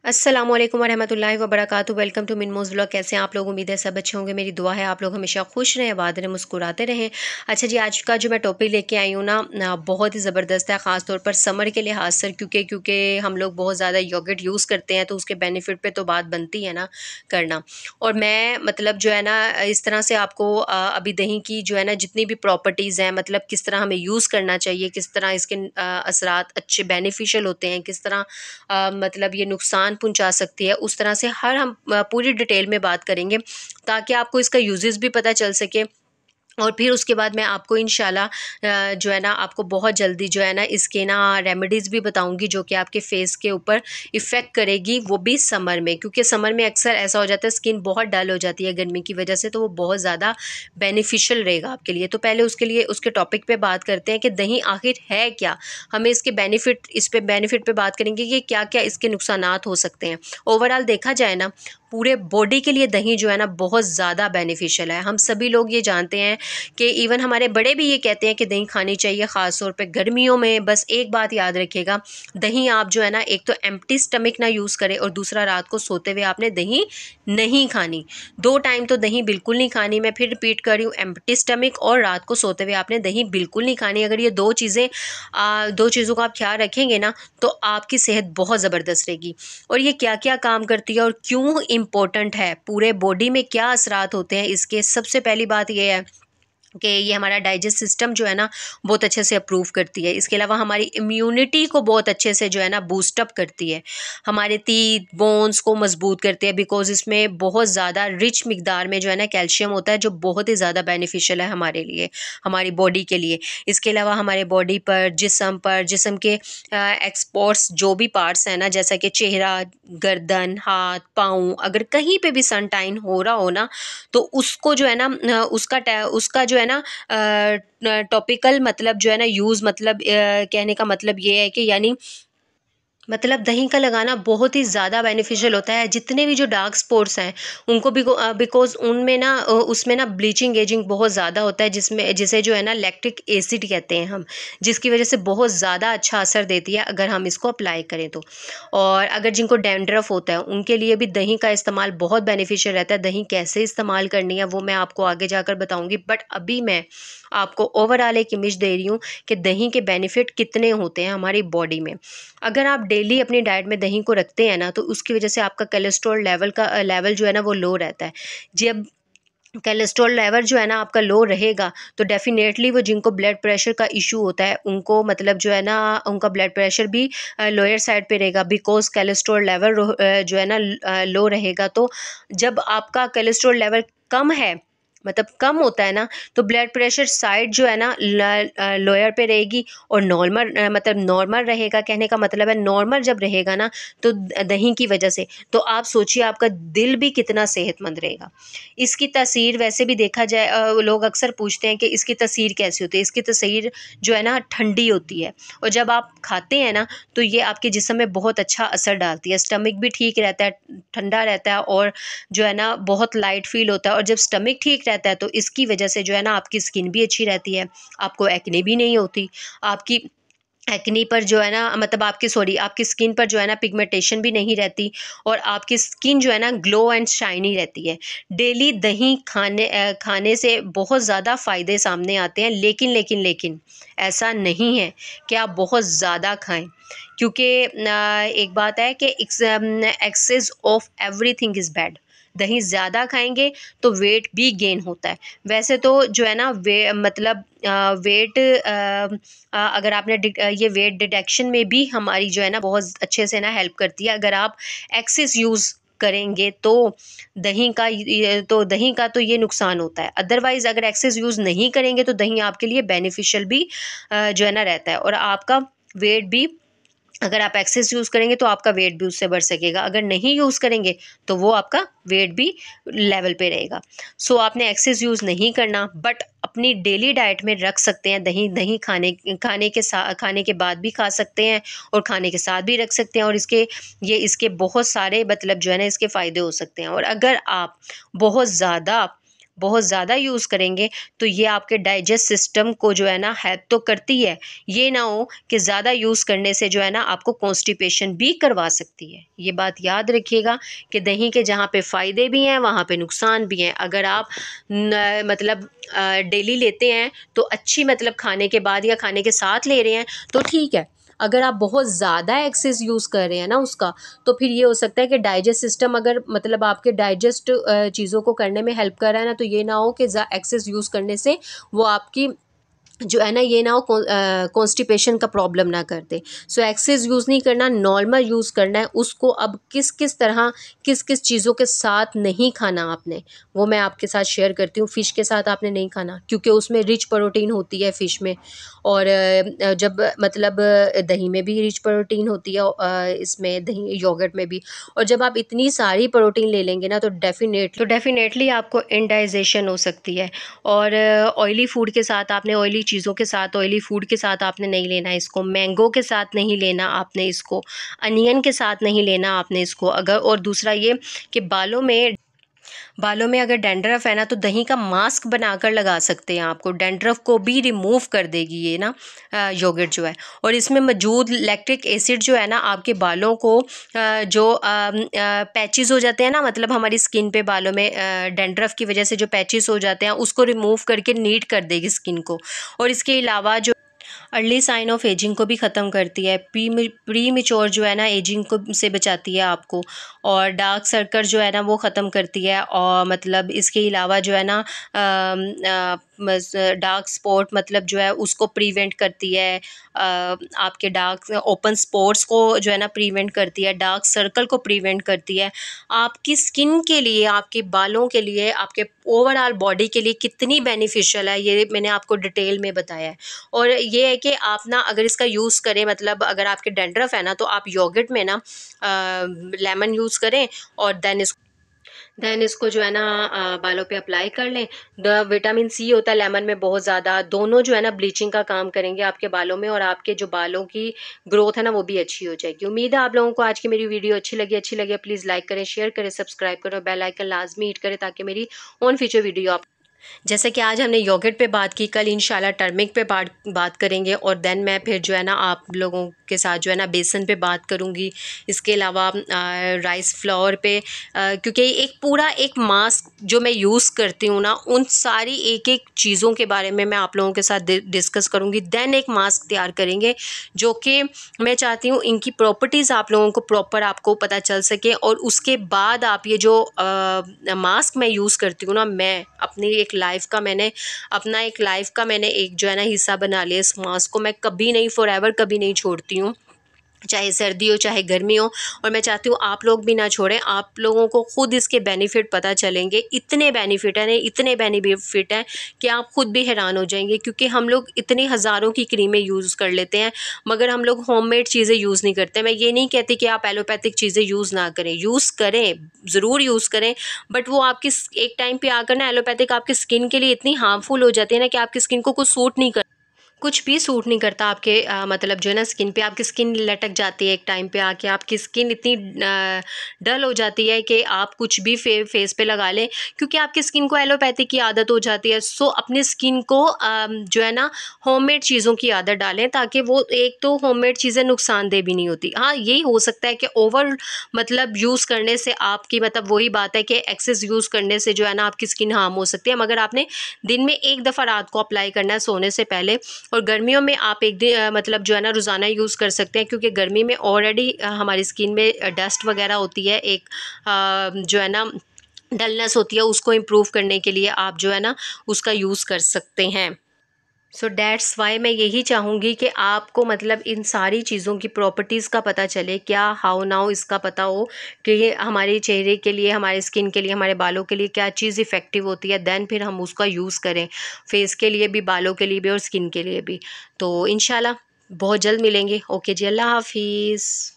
अस्सलामुअलैकुम वरहमतुल्लाहि वबरकातुहू। वेलकम टू मिनमोज व्लॉग। कैसे हैं आप लोग? उम्मीद है सब अच्छे होंगे। मेरी दुआ है आप लोग हमेशा खुश रहें, आबाद रहें, मुस्कुराते रहें। अच्छा जी, आज का जो मैं टॉपिक लेके आई हूँ ना बहुत ही ज़बरदस्त है, ख़ास तौर पर समर के लिहाज से, क्योंकि हम लोग बहुत ज़्यादा योगर्ट यूज़ करते हैं तो उसके बेनिफिट पे तो बात बनती है ना करना। और मैं मतलब जो है ना इस तरह से आपको अभी दही की जो है ना जितनी भी प्रॉपर्टीज़ हैं, मतलब किस तरह हमें यूज़ करना चाहिए, किस तरह इसके असरात अच्छे बेनिफिशियल होते हैं, किस तरह मतलब ये नुकसान पहुंचा सकती है, उस तरह से हम पूरी डिटेल में बात करेंगे ताकि आपको इसका यूजेस भी पता चल सके। और फिर उसके बाद मैं आपको इंशाल्लाह जो है ना आपको बहुत जल्दी जो है ना इसके ना रेमेडीज़ भी बताऊंगी जो कि आपके फेस के ऊपर इफ़ेक्ट करेगी, वो भी समर में, क्योंकि समर में अक्सर ऐसा हो जाता है स्किन बहुत डल हो जाती है गर्मी की वजह से, तो वो बहुत ज़्यादा बेनिफिशियल रहेगा आपके लिए। तो पहले उसके लिए उसके टॉपिक पे बात करते हैं कि दही आखिर है क्या, हमें इसके बेनिफिट, इस पे बेनिफिट पे बात करेंगे कि क्या क्या इसके नुकसानात हो सकते हैं। ओवरऑल देखा जाए ना पूरे बॉडी के लिए दही जो है ना बहुत ज़्यादा बेनिफिशियल है। हम सभी लोग ये जानते हैं कि इवन हमारे बड़े भी ये कहते हैं कि दही खानी चाहिए, ख़ास तौर पे गर्मियों में। बस एक बात याद रखिएगा, दही आप जो है ना एक तो एम्प्टी स्टमक ना यूज़ करें, और दूसरा रात को सोते हुए आपने दही नहीं खानी। 2 टाइम तो दही बिल्कुल नहीं खानी। मैं फिर रिपीट कर रही हूँ, एम्प्टी स्टमक और रात को सोते हुए आपने दही बिल्कुल नहीं खानी। अगर ये दो चीज़ों का आप ख्याल रखेंगे ना तो आपकी सेहत बहुत ज़बरदस्त रहेगी। और ये क्या क्या काम करती है और क्यों इम्पोर्टेंट है, पूरे बॉडी में क्या असरात होते हैं इसके, सबसे पहली बात ये है कि ये हमारा डाइजेस्ट सिस्टम जो है ना बहुत अच्छे से अप्रूव करती है। इसके अलावा हमारी इम्यूनिटी को बहुत अच्छे से जो है ना बूस्ट अप करती है, हमारे टीथ बोन्स को मजबूत करती है, बिकॉज इसमें बहुत ज़्यादा रिच मिकदार में जो है ना कैल्शियम होता है, जो बहुत ही ज़्यादा बेनिफिशियल है हमारे लिए, हमारी बॉडी के लिए। इसके अलावा हमारे बॉडी पर, जिस्म के एक्सपोर्ट्स जो भी पार्ट्स हैं ना, जैसा कि चेहरा, गर्दन, हाथ, पाँव, अगर कहीं पे भी सन टाइन हो रहा हो ना तो उसको जो है ना उसका जो है ना टॉपिकल मतलब जो है ना यूज़, मतलब कहने का मतलब ये है कि यानी मतलब दही का लगाना बहुत ही ज़्यादा बेनिफिशियल होता है। जितने भी जो डार्क स्पॉट्स हैं उनको भी, बिकॉज उनमें ना उसमें ना ब्लीचिंग एजिंग बहुत ज़्यादा होता है, जिसमें जिसे जो है ना लैक्टिक एसिड कहते हैं हम, जिसकी वजह से बहुत ज़्यादा अच्छा असर देती है अगर हम इसको अप्लाई करें तो। और अगर जिनको डैंड्रफ होता है उनके लिए भी दही का इस्तेमाल बहुत बेनिफिशियल रहता है। दही कैसे इस्तेमाल करनी है वो मैं आपको आगे जाकर बताऊँगी, बट अभी मैं आपको ओवरऑल एक इमेज दे रही हूँ कि दही के बेनिफिट कितने होते हैं हमारी बॉडी में। अगर आप डेली अपनी डाइट में दही को रखते हैं ना तो उसकी वजह से आपका कोलेस्ट्रॉल लेवल जो है ना वो लो रहता है। जब कोलेस्ट्रॉल लेवल जो है ना आपका लो रहेगा तो डेफिनेटली वो जिनको ब्लड प्रेशर का इशू होता है उनको मतलब जो है ना उनका ब्लड प्रेशर भी लोअर साइड पे रहेगा, बिकॉज कोलेस्ट्रॉल लेवल जो है ना लो रहेगा। तो जब आपका कोलेस्ट्रॉल लेवल कम है, मतलब कम होता है ना, तो ब्लड प्रेशर साइड जो है ना लोअर पे रहेगी, और नॉर्मल मतलब नॉर्मल रहेगा। कहने का मतलब है नॉर्मल जब रहेगा ना तो दही की वजह से, तो आप सोचिए आपका दिल भी कितना सेहतमंद रहेगा। इसकी तासीर वैसे भी देखा जाए, लोग अक्सर पूछते हैं कि इसकी तासीर कैसी होती है। इसकी तासीर जो है ना ठंडी होती है, और जब आप खाते हैं ना तो ये आपके जिस्म में बहुत अच्छा असर डालती है। स्टमक भी ठीक रहता है, ठंडा रहता है, और जो है ना बहुत लाइट फील होता है। और जब स्टमक ठीक रहता है तो इसकी वजह से जो है ना आपकी स्किन भी अच्छी रहती है, आपको एक्ने भी नहीं होती, आपकी एक्नी पर जो है ना मतलब आपकी स्किन पर जो है ना पिगमेंटेशन भी नहीं रहती, और आपकी स्किन जो है ना ग्लो एंड शाइनी रहती है। डेली दही खाने से बहुत ज़्यादा फ़ायदे सामने आते हैं, लेकिन ऐसा नहीं है कि आप बहुत ज़्यादा खाएं, क्योंकि एक बात है कि excess of everything is bad. दही ज़्यादा खाएंगे तो वेट भी गेन होता है। वैसे तो जो है ना मतलब वेट अगर आपने ये वेट डिटेक्शन में भी हमारी जो है ना बहुत अच्छे से ना हेल्प करती है। अगर आप एक्सेस यूज़ करेंगे तो दही का तो ये नुकसान होता है। अदरवाइज़ अगर एक्सेस यूज़ नहीं करेंगे तो दही आपके लिए बेनिफिशियल भी जो है ना रहता है, और आपका वेट भी, अगर आप एक्सेस यूज़ करेंगे तो आपका वेट भी उससे बढ़ सकेगा। अगर नहीं यूज़ करेंगे तो वो आपका वेट भी लेवल पे रहेगा। सो आपने एक्सेस यूज़ नहीं करना, बट अपनी डेली डाइट में रख सकते हैं दही। दही खाने के बाद भी खा सकते हैं, और खाने के साथ भी रख सकते हैं, और इसके बहुत सारे मतलब जो है ना इसके फ़ायदे हो सकते हैं। और अगर आप बहुत ज़्यादा बहुत ज़्यादा यूज़ करेंगे तो ये आपके डाइजेस्ट सिस्टम को जो है ना हेल्प तो करती है, ये ना हो कि ज़्यादा यूज़ करने से जो है ना आपको कॉन्स्टिपेशन भी करवा सकती है। ये बात याद रखिएगा कि दही के जहाँ पे फ़ायदे भी हैं वहाँ पे नुकसान भी हैं। अगर आप मतलब डेली लेते हैं तो अच्छी मतलब खाने के बाद या खाने के साथ ले रहे हैं तो ठीक है। अगर आप बहुत ज़्यादा एक्सेस यूज़ कर रहे हैं ना उसका, तो फिर ये हो सकता है कि डाइजेस्ट सिस्टम अगर मतलब आपके डाइजेस्ट चीज़ों को करने में हेल्प कर रहा है ना, तो ये ना हो कि एक्सेस यूज़ करने से वो आपकी जो है ना ये ना हो कॉन्स्टिपेशन का प्रॉब्लम ना कर दे। सो एक्सेस यूज़ नहीं करना, नॉर्मल यूज़ करना है उसको। अब किस किस तरह किस किस चीज़ों के साथ नहीं खाना आपने, वो मैं आपके साथ शेयर करती हूँ। फ़िश के साथ आपने नहीं खाना क्योंकि उसमें रिच प्रोटीन होती है फ़िश में, और जब मतलब दही में भी रिच प्रोटीन होती है, इसमें दही योगर्ट में भी। और जब आप इतनी सारी प्रोटीन ले लेंगे ना तो डेफ़िनेटली आपको इंडाइजेशन हो सकती है। और ऑयली फूड के साथ आपने ऑयली चीज़ों के साथ ऑयली फूड के साथ आपने नहीं लेना इसको, मैंगो के साथ नहीं लेना आपने इसको, अनियन के साथ नहीं लेना आपने इसको। अगर और दूसरा ये कि बालों में अगर डैंड्रफ है ना तो दही का मास्क बनाकर लगा सकते हैं आपको, डैंड्रफ को भी रिमूव कर देगी ये ना योगर्ट जो है। और इसमें मौजूद लैक्टिक एसिड जो है ना आपके बालों को जो पैचेस हो जाते हैं ना, मतलब हमारी स्किन पे बालों में डैंड्रफ की वजह से जो पैचेस हो जाते हैं उसको रिमूव करके नीट कर देगी स्किन को। और इसके अलावा जो अर्ली साइन ऑफ एजिंग को भी ख़त्म करती है, प्री मेच्योर जो है ना एजिंग को से बचाती है आपको। और डार्क सर्कल जो है ना वो ख़त्म करती है। और मतलब इसके अलावा जो है ना डार्क स्पॉट मतलब जो है उसको प्रिवेंट करती है, आपके डार्क ओपन स्पॉट्स को जो है ना प्रिवेंट करती है, डार्क सर्कल को प्रिवेंट करती है। आपकी स्किन के लिए, आपके बालों के लिए, आपके ओवरऑल बॉडी के लिए कितनी बेनिफिशियल है ये मैंने आपको डिटेल में बताया है। और ये है कि आप ना अगर इसका यूज़ करें, मतलब अगर आपके डैंड्रफ है ना तो आप योगर्ट में ना लेमन यूज़ करें और देन इसको जो है ना बालों पे अप्लाई कर लें। विटामिन सी होता है लेमन में बहुत ज़्यादा, दोनों जो है ना ब्लीचिंग का काम करेंगे आपके बालों में, और आपके जो बालों की ग्रोथ है ना वो भी अच्छी हो जाएगी। उम्मीद है आप लोगों को आज की मेरी वीडियो अच्छी लगी प्लीज़ लाइक करें, शेयर करें, सब्सक्राइब करें और बेल आइकन लाजमी हिट करें ताकि मेरी ऑन फ्यूचर वीडियो आप, जैसे कि आज हमने योगर्ट पे बात की, कल इंशाल्लाह टर्मिक पे बात करेंगे। और देन मैं फिर जो है ना आप लोगों के साथ जो है ना बेसन पे बात करूँगी। इसके अलावा राइस फ्लोर पे, क्योंकि एक मास्क जो मैं यूज़ करती हूँ ना, उन सारी एक एक चीज़ों के बारे में मैं आप लोगों के साथ डिस्कस करूँगी। देन एक मास्क तैयार करेंगे जो कि मैं चाहती हूँ इनकी प्रॉपर्टीज़ आप लोगों को प्रॉपर आपको पता चल सके। और उसके बाद आप ये जो मास्क मैं यूज़ करती हूँ ना, मैं अपनी एक लाइफ का मैंने एक जो है ना हिस्सा बना लिया इस मास्क को। मैं कभी नहीं, फॉरएवर कभी नहीं छोड़ती हूँ, चाहे सर्दी हो चाहे गर्मी हो। और मैं चाहती हूँ आप लोग भी ना छोड़ें, आप लोगों को खुद इसके बेनिफिट पता चलेंगे। इतने बेनिफिट हैं कि आप खुद भी हैरान हो जाएंगे, क्योंकि हम लोग इतनी हज़ारों की क्रीमें यूज़ कर लेते हैं मगर हम लोग होममेड चीज़ें यूज़ नहीं करते। मैं ये नहीं कहती कि आप एलोपैथिक चीज़ें यूज़ ना करें, ज़रूर यूज़ करें, बट वो आपकी एक टाइम पे आकर ना एलोपैथिक आपकी स्किन के लिए इतनी हार्मफुल हो जाती है ना कि आपकी स्किन को कुछ भी सूट नहीं करता आपके मतलब जो है ना स्किन पे। आपकी स्किन लटक जाती है, एक टाइम पे आके आपकी स्किन इतनी डल हो जाती है कि आप कुछ भी फेस पे लगा लें, क्योंकि आपकी स्किन को एलोपैथी की आदत हो जाती है। सो अपनी स्किन को जो है ना होममेड चीज़ों की आदत डालें, ताकि वो, एक तो होममेड चीज़ें नुकसानदेह भी नहीं होती। हाँ, यही हो सकता है कि ओवर मतलब यूज़ करने से आपकी, मतलब वही बात है कि एक्सेस यूज़ करने से जो है ना आपकी स्किन हार्म हो सकती है, मगर आपने दिन में एक दफ़ा रात को अप्लाई करना है सोने से पहले। और गर्मियों में आप एक दिन मतलब जो है ना रोज़ाना यूज़ कर सकते हैं, क्योंकि गर्मी में ऑलरेडी हमारी स्किन में डस्ट वगैरह होती है, एक जो है ना डलनेस होती है, उसको इम्प्रूव करने के लिए आप जो है ना उसका यूज़ कर सकते हैं। सो डैट्स वाई मैं यही चाहूँगी कि आपको मतलब इन सारी चीज़ों की प्रॉपर्टीज़ का पता चले, क्या हाउ नाउ इसका पता हो कि ये हमारे चेहरे के लिए, हमारे स्किन के लिए, हमारे बालों के लिए क्या चीज़ इफ़ेक्टिव होती है, देन फिर हम उसका यूज़ करें, फेस के लिए भी, बालों के लिए भी और स्किन के लिए भी। तो इंशाल्लाह बहुत जल्द मिलेंगे। ओके जी, अल्लाह हाफिज़।